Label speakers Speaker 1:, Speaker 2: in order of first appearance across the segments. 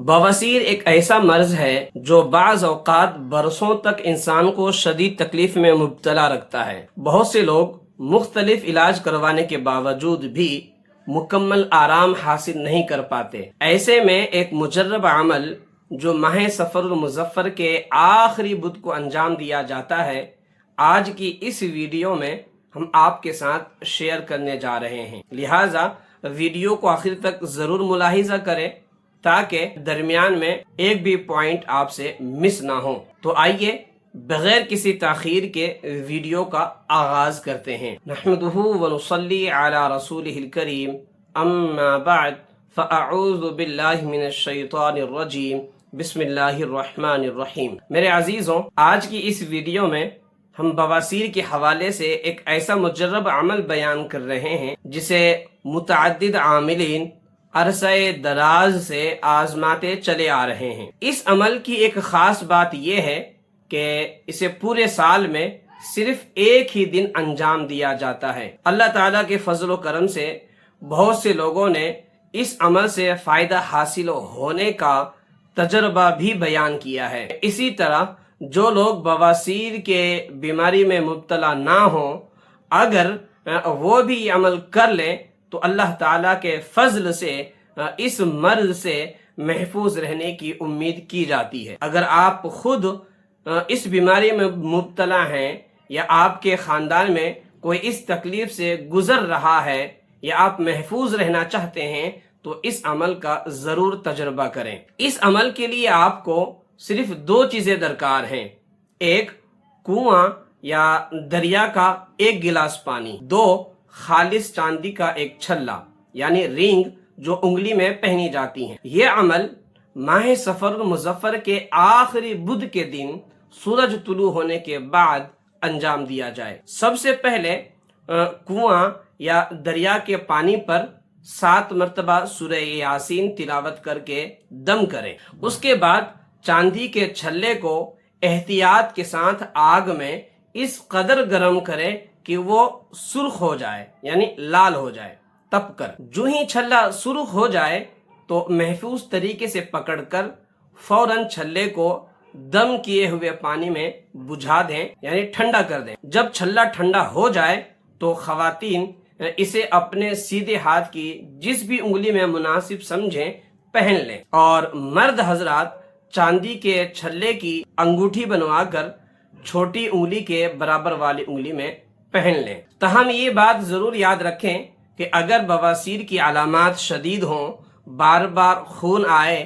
Speaker 1: بواسیر ایک ایسا مرض ہے جو بعض اوقات برسوں تک انسان کو شدید تکلیف میں مبتلا رکھتا ہے۔ بہت سے لوگ مختلف علاج کروانے کے باوجود بھی مکمل آرام حاصل نہیں کر پاتے۔ ایسے میں ایک مجرب عمل جو ماہ سفر المظفر کے آخری بدھ کو انجام دیا جاتا ہے، آج کی اس ویڈیو میں ہم آپ کے ساتھ شیئر کرنے جا رہے ہیں، لہٰذا ویڈیو کو آخر تک ضرور ملاحظہ کریں تاکہ درمیان میں ایک بھی پوائنٹ آپ سے مس نہ ہو۔ تو آئیے بغیر کسی تاخیر کے ویڈیو کا آغاز کرتے ہیں۔ نحمدہ ونصلی علی رسولہ الکریم، اما بعد فاعوذ باللہ من الشیطان الرجیم، بسم اللہ الرحمن الرحیم۔ میرے عزیزوں، آج کی اس ویڈیو میں ہم بواسیر کے حوالے سے ایک ایسا مجرب عمل بیان کر رہے ہیں جسے متعدد عاملین عرصہ دراز سے آزماتے چلے آ رہے ہیں۔ اس عمل کی ایک خاص بات یہ ہے کہ اسے پورے سال میں صرف ایک ہی دن انجام دیا جاتا ہے۔ اللہ تعالیٰ کے فضل و کرم سے بہت سے لوگوں نے اس عمل سے فائدہ حاصل ہونے کا تجربہ بھی بیان کیا ہے۔ اسی طرح جو لوگ بواسیر کے بیماری میں مبتلا نہ ہوں، اگر وہ بھی یہ عمل کر لیں تو اللہ تعالیٰ کے فضل سے اس مرض سے محفوظ رہنے کی امید کی جاتی ہے۔ اگر آپ خود اس بیماری میں مبتلا ہیں یا آپ کے خاندان میں کوئی اس تکلیف سے گزر رہا ہے یا آپ محفوظ رہنا چاہتے ہیں تو اس عمل کا ضرور تجربہ کریں۔ اس عمل کے لیے آپ کو صرف دو چیزیں درکار ہیں: ایک کنواں یا دریا کا ایک گلاس پانی، دو خالص چاندی کا ایک چھلا یعنی رینگ جو انگلی میں پہنی جاتی ہیں۔ یہ عمل ماہ سفر المظفر کے آخری بدھ کے دن سورج طلوع ہونے کے بعد انجام دیا جائے۔ سب سے پہلے کنواں یا دریا کے پانی پر 7 مرتبہ سورہ یاسین تلاوت کر کے دم کریں۔ اس کے بعد چاندی کے چھلے کو احتیاط کے ساتھ آگ میں اس قدر گرم کریں کہ وہ سرخ ہو جائے یعنی لال ہو جائے تپ کر۔ جو ہی چھلا سرخ ہو جائے تو محفوظ طریقے سے پکڑ کر فوراً چھلے کو دم کیے ہوئے پانی میں بجھا دیں یعنی ٹھنڈا کر دیں۔ جب چھلا ٹھنڈا ہو جائے تو خواتین اسے اپنے سیدھے ہاتھ کی جس بھی انگلی میں مناسب سمجھیں پہن لیں، اور مرد حضرات چاندی کے چھلے کی انگوٹھی بنوا کر چھوٹی انگلی کے برابر والی انگلی میں پہن لیں۔ تاہم یہ بات ضرور یاد رکھیں کہ اگر بواسیر کی علامات شدید ہوں، بار بار خون آئے،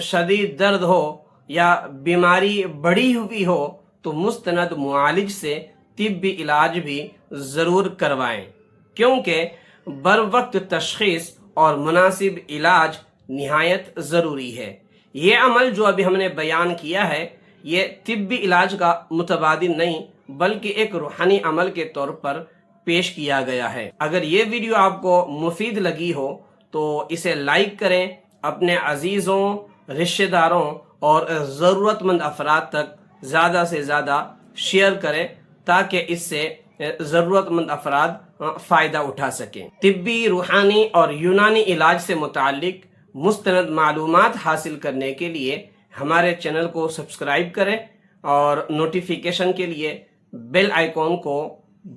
Speaker 1: شدید درد ہو یا بیماری بڑھی ہوئی ہو تو مستند معالج سے طبی علاج بھی ضرور کروائیں، کیونکہ بروقت تشخیص اور مناسب علاج نہایت ضروری ہے۔ یہ عمل جو ابھی ہم نے بیان کیا ہے یہ طبی علاج کا متبادل نہیں بلکہ ایک روحانی عمل کے طور پر پیش کیا گیا ہے۔ اگر یہ ویڈیو آپ کو مفید لگی ہو تو اسے لائک کریں، اپنے عزیزوں، رشتہ داروں اور ضرورت مند افراد تک زیادہ سے زیادہ شیئر کریں تاکہ اس سے ضرورت مند افراد فائدہ اٹھا سکیں۔ طبی، روحانی اور یونانی علاج سے متعلق مستند معلومات حاصل کرنے کے لیے ہمارے چینل کو سبسکرائب کریں اور نوٹیفیکیشن کے لیے بیل آئیکن کو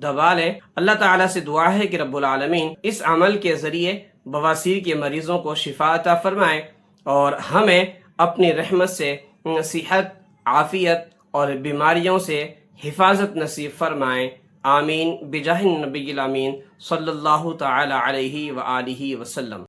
Speaker 1: دبا لیں۔ اللہ تعالیٰ سے دعا ہے کہ رب العالمین اس عمل کے ذریعے بواسیر کے مریضوں کو شفا عطا فرمائے اور ہمیں اپنی رحمت سے صحت، عافیت اور بیماریوں سے حفاظت نصیب فرمائے۔ آمین بجاہ النبی الامین صلی اللہ تعالی علیہ وآلہ وسلم۔